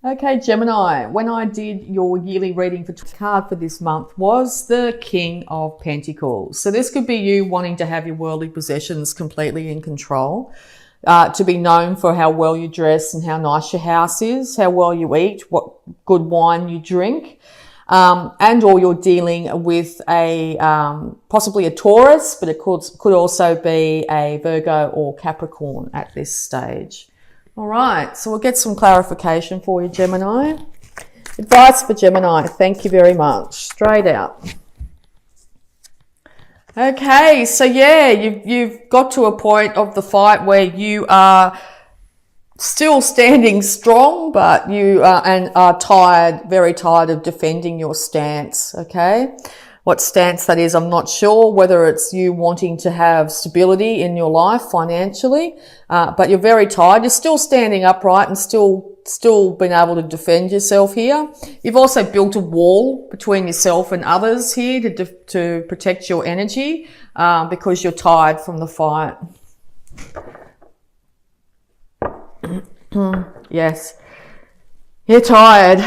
Okay, Gemini, when I did your yearly reading, for card for this month was the King of Pentacles. So this could be you wanting to have your worldly possessions completely in control, to be known for how well you dress and how nice your house is, how well you eat, what good wine you drink, and or you're dealing with a possibly a Taurus, but it could also be a Virgo or Capricorn at this stage. All right, so we'll get some clarification for you, Gemini. Advice for Gemini. Thank you very much. Straight out. Okay, so yeah, you've got to a point of the fight where you are still standing strong, but you are tired, very tired of defending your stance. Okay, what stance that is, I'm not sure. Whether it's you wanting to have stability in your life financially, but you're very tired. You're still standing upright and still been able to defend yourself here. You've also built a wall between yourself and others here to protect your energy, because you're tired from the fight. Yes, you're tired.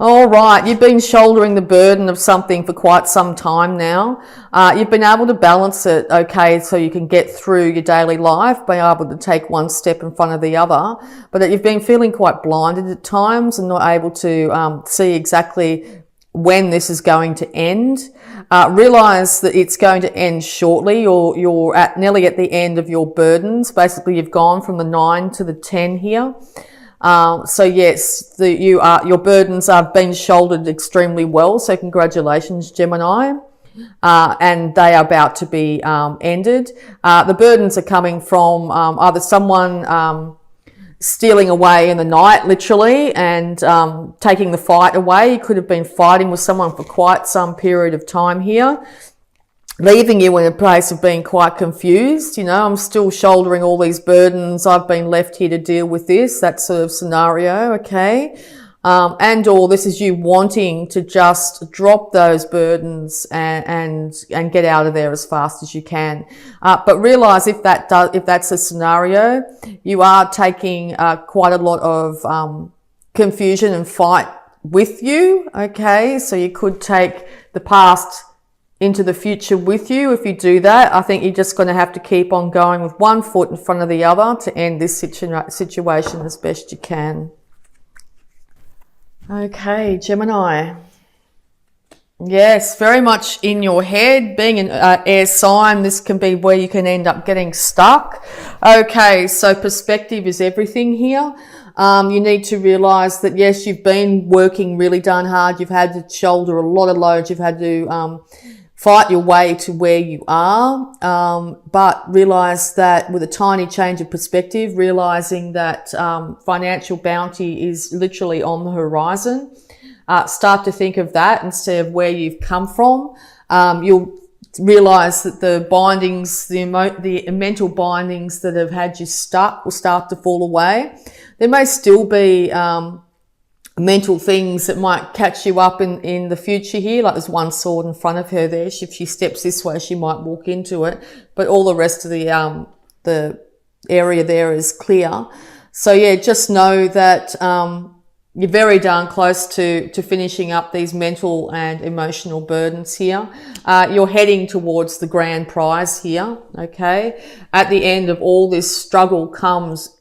All right, you've been shouldering the burden of something for quite some time now. You've been able to balance it, okay, so you can get through your daily life, being able to take one step in front of the other, but you've been feeling quite blinded at times and not able to see exactly when this is going to end. Realize that it's going to end shortly, or you're nearly at the end of your burdens. Basically, you've gone from the 9 to the 10 here. So yes, your burdens have been shouldered extremely well. So congratulations, Gemini. And they are about to be ended. The burdens are coming from either someone stealing away in the night, literally, and taking the fight away. You could have been fighting with someone for quite some period of time here, leaving you in a place of being quite confused. You know, I'm still shouldering all these burdens. I've been left here to deal with this, that sort of scenario, okay? And or this is you wanting to just drop those burdens and get out of there as fast as you can. But realize if that's a scenario, you are taking quite a lot of confusion and fight with you, okay? So you could take the past into the future with you. If you do that, I think you're just going to have to keep on going with one foot in front of the other to end this situation as best you can. Okay, Gemini. Yes, very much in your head. Being an air sign, this can be where you can end up getting stuck. Okay, so perspective is everything here. You need to realize that, yes, you've been working really darn hard. You've had to shoulder a lot of loads. You've had to fight your way to where you are. But realize that with a tiny change of perspective, realizing that financial bounty is literally on the horizon. Start to think of that instead of where you've come from. You'll realize that the bindings, the mental bindings that have had you stuck will start to fall away. There may still be mental things that might catch you up in the future here. Like there's one sword in front of her there. If she steps this way, she might walk into it. But all the rest of the area there is clear. So yeah, just know that you're very darn close to finishing up these mental and emotional burdens here. You're heading towards the grand prize here, okay? At the end of all this struggle comes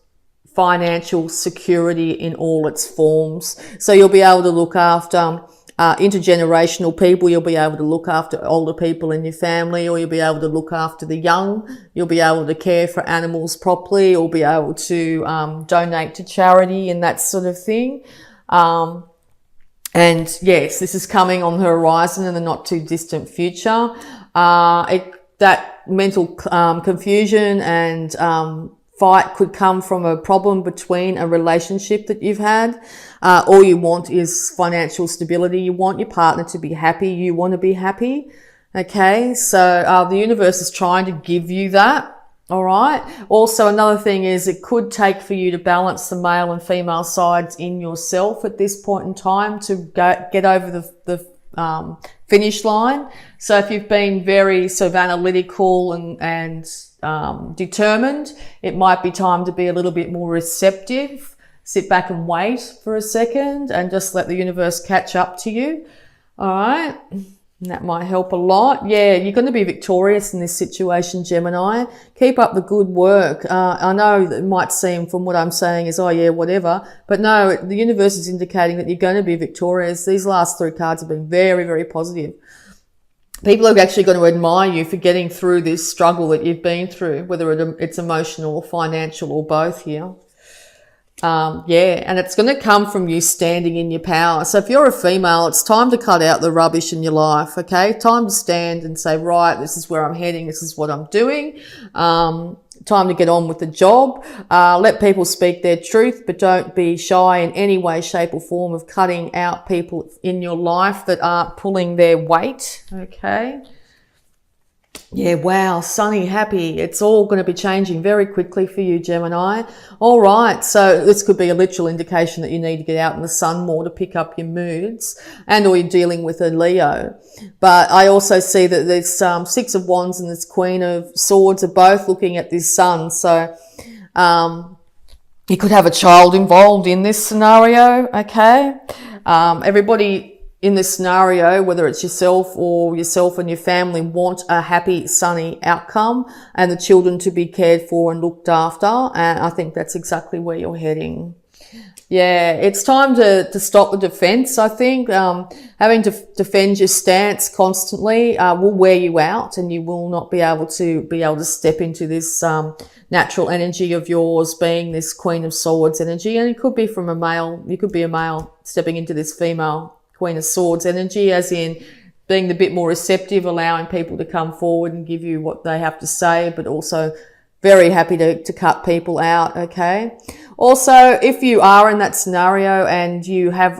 financial security in all its forms. So you'll be able to look after intergenerational people. You'll be able to look after older people in your family, or you'll be able to look after the young. You'll be able to care for animals properly, or be able to donate to charity and that sort of thing. And yes, this is coming on the horizon in the not too distant future. That mental confusion and fight could come from a problem between a relationship that you've had. All you want is financial stability. You want your partner to be happy. You want to be happy. Okay. So, the universe is trying to give you that. All right. Also, another thing is it could take for you to balance the male and female sides in yourself at this point in time to get over the finish line. So if you've been very sort of analytical and determined, it might be time to be a little bit more receptive. sit back and wait for a second and just let the universe catch up to you. All right. And that might help a lot. Yeah, you're going to be victorious in this situation, Gemini. Keep up the good work. I know that it might seem from what I'm saying is, oh yeah, whatever. But no, the universe is indicating that you're going to be victorious. These last 3 cards have been very, very positive. People are actually going to admire you for getting through this struggle that you've been through, whether it's emotional or financial or both here. Yeah, and it's going to come from you standing in your power. So if you're a female, it's time to cut out the rubbish in your life, okay? Time to stand and say, right, this is where I'm heading, this is what I'm doing. Time to get on with the job. Let people speak their truth, but don't be shy in any way, shape or form of cutting out people in your life that aren't pulling their weight, okay? Yeah, wow, sunny, happy. It's all going to be changing very quickly for you, Gemini. All right, so this could be a literal indication that you need to get out in the sun more to pick up your moods, and or you're dealing with a Leo. But I also see that there's 6 of Wands and this Queen of Swords are both looking at this sun. So you could have a child involved in this scenario, okay? Everybody in this scenario, whether it's yourself and your family, want a happy, sunny outcome and the children to be cared for and looked after. And I think that's exactly where you're heading. Yeah, it's time to stop the defense, I think. Having to defend your stance constantly will wear you out, and you will not be able to step into this natural energy of yours, being this Queen of Swords energy. And it could be from a male. You could be a male stepping into this female Queen of Swords energy, as in being a bit more receptive, allowing people to come forward and give you what they have to say, but also very happy to cut people out, okay? Also, if you are in that scenario and you have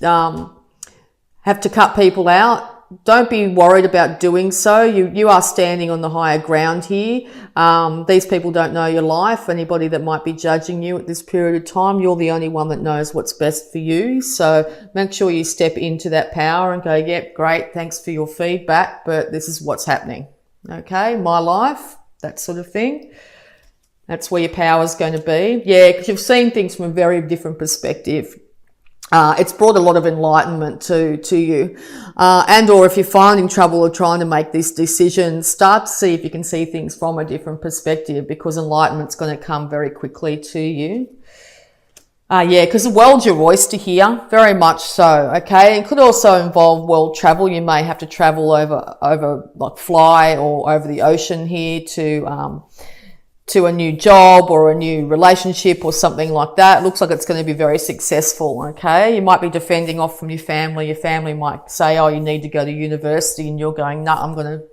to cut people out, don't be worried about doing so. You are standing on the higher ground here. These people don't know your life. Anybody that might be judging you at this period of time, you're the only one that knows what's best for you. So make sure you step into that power and go, yep, great, thanks for your feedback, but this is what's happening. Okay, my life, that sort of thing. That's where your power is going to be. Yeah, because you've seen things from a very different perspective. It's brought a lot of enlightenment to you. And or if you're finding trouble or trying to make these decisions, start to see if you can see things from a different perspective, because enlightenment's going to come very quickly to you. Yeah, because the world's your oyster here, very much so, okay? It could also involve world travel. You may have to travel over like fly or over the ocean here to a new job or a new relationship or something like that. It looks like it's going to be very successful, okay? You might be defending off from your family. Your family might say, oh, you need to go to university, and you're going, no, I'm going to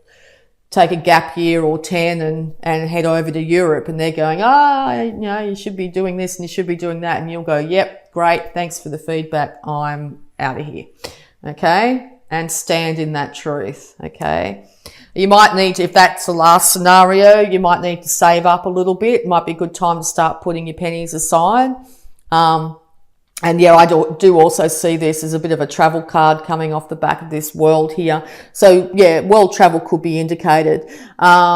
take a gap year or 10 and head over to Europe. And they're going, you should be doing this and you should be doing that. And you'll go, yep, great, thanks for the feedback, I'm out of here, okay? And stand in that truth, okay? You might need to, if that's the last scenario, you might need to save up a little bit. It might be a good time to start putting your pennies aside. And yeah, I do also see this as a bit of a travel card coming off the back of this world here. So yeah, world travel could be indicated.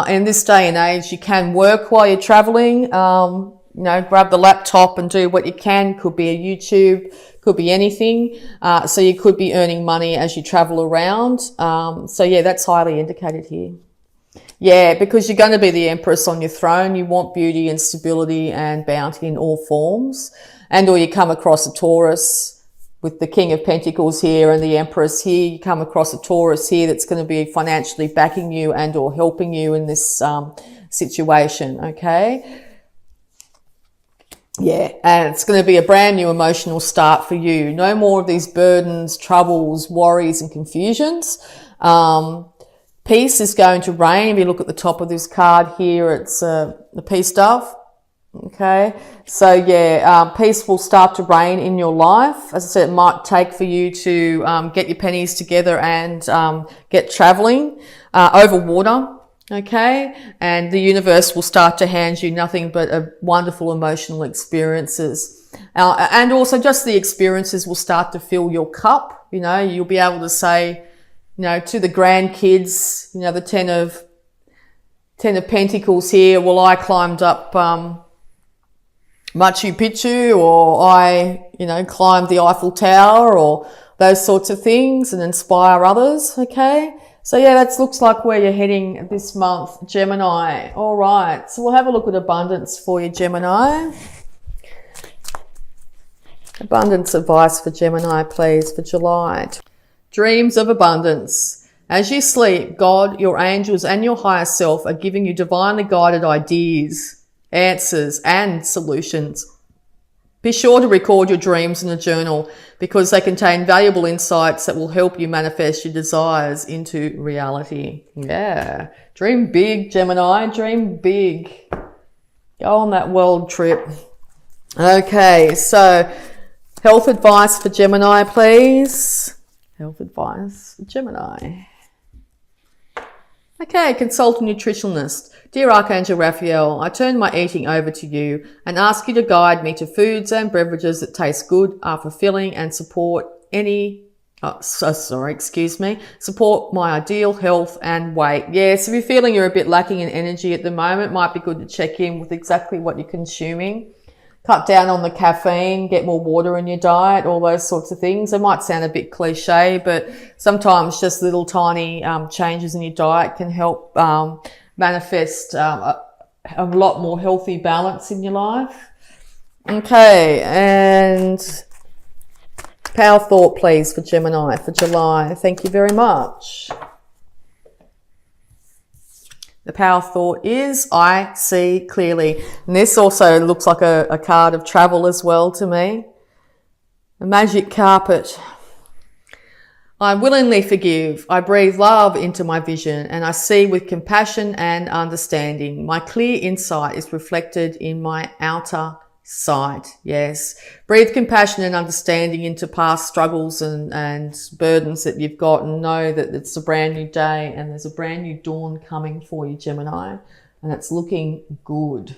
In this day and age, you can work while you're traveling. Grab the laptop and do what you can. Could be a YouTube, could be anything. So you could be earning money as you travel around. So yeah, that's highly indicated here. Yeah, because you're going to be the Empress on your throne. You want beauty and stability and bounty in all forms. And or you come across a Taurus with the King of Pentacles here and the Empress here. You come across a Taurus here that's going to be financially backing you and or helping you in this situation, okay? Yeah, and it's going to be a brand new emotional start for you. No more of these burdens, troubles, worries and confusions. Peace is going to reign. If you look at the top of this card here, it's the peace dove. Okay, so yeah, peace will start to reign in your life. As I said, it might take for you to get your pennies together and get traveling over water. Okay, and the universe will start to hand you nothing but wonderful emotional experiences. And also just the experiences will start to fill your cup. You'll be able to say, to the grandkids, the Ten of Pentacles here, well, I climbed up Machu Picchu, or I, climbed the Eiffel Tower, or those sorts of things, and inspire others. Okay. So yeah, that looks like where you're heading this month, Gemini. All right. So we'll have a look at abundance for you, Gemini. Abundance advice for Gemini, please, for July. Dreams of abundance. As you sleep, God, your angels, and your higher self are giving you divinely guided ideas, answers, and solutions. Be sure to record your dreams in a journal because they contain valuable insights that will help you manifest your desires into reality. Yeah. Dream big, Gemini. Dream big. Go on that world trip. Okay, so health advice for Gemini, please. Health advice for Gemini. Okay, consult a nutritionist. Dear Archangel Raphael, I turn my eating over to you and ask you to guide me to foods and beverages that taste good, are fulfilling, and support support my ideal health and weight. Yes, if you're feeling you're a bit lacking in energy at the moment, it might be good to check in with exactly what you're consuming. Cut down on the caffeine, get more water in your diet, all those sorts of things. It might sound a bit cliche, but sometimes just little tiny changes in your diet can help manifest a lot more healthy balance in your life. Okay, and power thought, please, for Gemini for July. Thank you very much. The power thought is, I see clearly. And this also looks like a card of travel as well to me. A magic carpet. I willingly forgive. I breathe love into my vision and I see with compassion and understanding. My clear insight is reflected in my outer sight. Yes. Breathe compassion and understanding into past struggles and burdens that you've got, and know that it's a brand new day and there's a brand new dawn coming for you, Gemini, and it's looking good.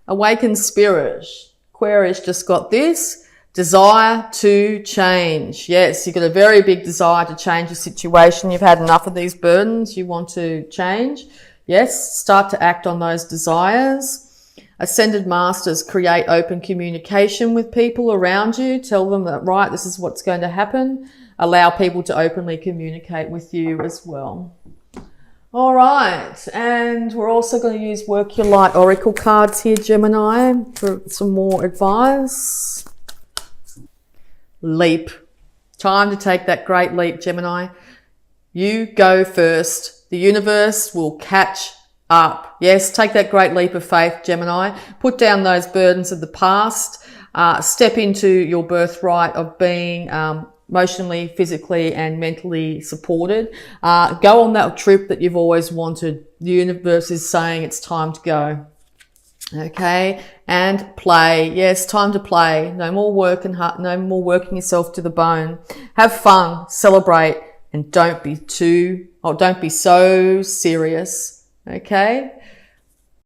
Awakened spirit. Aquarius just got this. Desire to change. Yes, you've got a very big desire to change your situation. You've had enough of these burdens. You want to change. Yes, start to act on those desires. Ascended Masters create open communication with people around you. Tell them that, right, this is what's going to happen. Allow people to openly communicate with you as well. All right, and we're also going to use Work Your Light Oracle cards here, Gemini, for some more advice. Leap. Time to take that great leap, Gemini. You go first. The universe will catch up. Yes, take that great leap of faith, Gemini. Put down those burdens of the past. Step into your birthright of being emotionally, physically, and mentally supported. Go on that trip that you've always wanted. The universe is saying it's time to go. Okay, and play. Yes, time to play. No more working hard. No more working yourself to the bone. Have fun, celebrate, and don't be so serious. Okay,